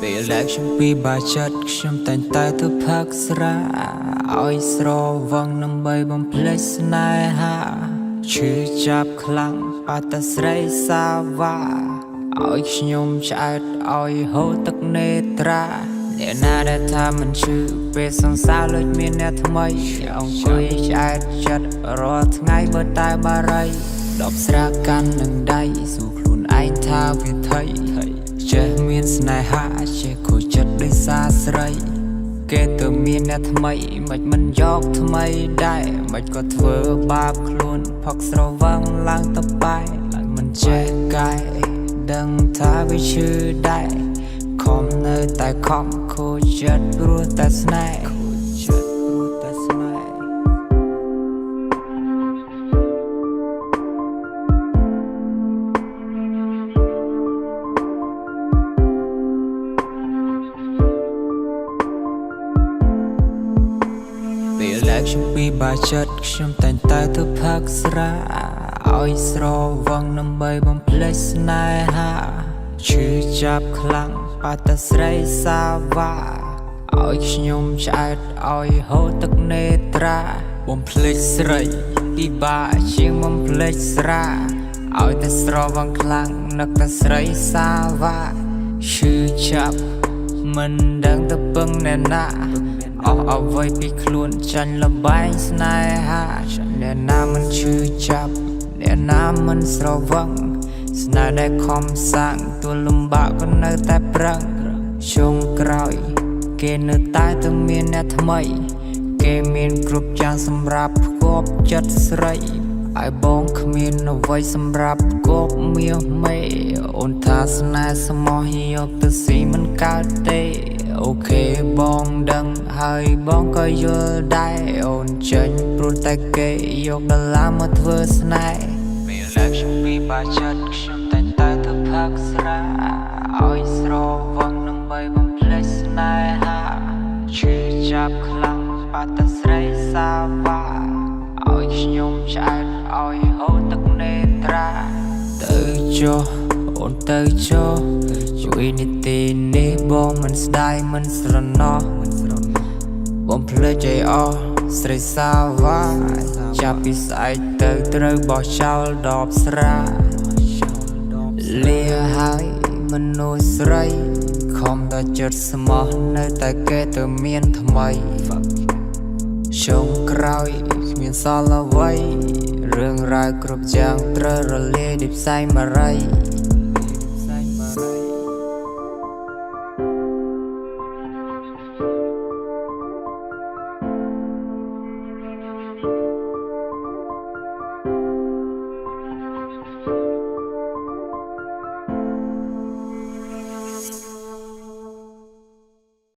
ពេលដែលខ្ញុំពីបាចិត្តខ្ញុំតែងតែទៅផឹកស្រាឲ្យស្រវឹងដើម្បីបំភ្លេចស្នេហាឈឺចាប់ខ្លាំងបាត់តែស្រីសាវ៉ាឲ្យខ្ញុំឆ្អែតឲ្យហូរទឹកនេត្រាអ្នកណាដែលថាមិនឈឺពេលសង្សារលុចមានអ្នកថ្មីអង្គុយឆ្អែតចិត្តរាល់ថ្ងៃបើតែបារីដប់ស្រាកាន់នឹងដៃសួរខ្លួនឯងថាវាថៃចេះមានស្នេហាចេះខូចចិត្តដោយសារស្រីគេទៅមានអ្នកថ្មីមិនយកថ្មីដែរមិនក៏ធ្វើបាបខ្លួនផឹកស្រវឹងឡើងទៅបែឡើងមិនចេះកាយដឹងថាវាឈឺដែរខំនៅតែខំខូចចិត្តព្រោះតែស្នេហ៍ពេលដែលខ្ញុំពីបាចិត្តខ្ញុំតែងតែទៅផឹកស្រាឲ្យស្រវឹងដើម្បីបំភ្លេចស្នេហាឈឺចាប់ខ្លាំងបាត់តែស្រីសាវ៉ាឲ្យខ្ញុំឆ្អែតឲ្យហូរទឹកនេត្រាបំភ្លេចស្រីពិបាកជាងបំភ្លេចស្រាឲ្យតែស្រវឹងខ្លាំងនឹកតែស្រីសាវ៉ាឈឺចាប់មិនដឹងទៅពឹងអ្នកណាអស់អ្វីពីខ្លួនចាញ់លបែងស្នេហាអ្នកណាមិនឈឺចាប់អ្នកណាមិនស្រវឹងស្នេហ៍ដែលខំសាងទួលលំបាកក៏នៅតែប្រឹងជុំក្រោយគេនៅតែទៅមានអ្នកថ្មីគេមានគ្រប់យ៉ាងសម្រាប់ផ្គប់ចិត្តស្រីឲ្យបងគ្មានអ្វីសម្រាប់ផ្គប់មាសមេអូនថាស្នេហ៍ស្មោះយកទៅស៊ីមិនកើតទេអូខេបងដឹងហើយបងក៏យល់ដែរអូនចេញព្រោះតែគេយកដុល្លារមកធ្វើស្នេហ៍ពេលដែលខ្ញុំពីបាចិត្តខ្ញុំតែងតែទៅផឹកស្រាឲ្យស្រវឹងដើម្បីបំភ្លេចស្នេហាឈឺចាប់ខ្លាំងបាត់តែស្រីសាវ៉ាឲ្យខ្ញុំឆ្អែតឲ្យហូរទឹកនេត្រាទៅចុះអូនទៅចុះជួយនីតិនេះបងមិនស្ដាយមិនស្រណោះបំភ្លេចឲ្យអស់ស្រីសាវ៉ាចាប់ពីស្អែកទៅត្រូវបោះចោលដបស្រាលាហើយមនុស្សស្រីខំតែចិត្តស្មោះនៅតែគេទៅមានថ្មីជុំក្រោយគ្មានសល់អ្វីរឿងរ៉ាវគ្រប់យ៉ាងត្រូវរលាយដូចផ្សែងបារី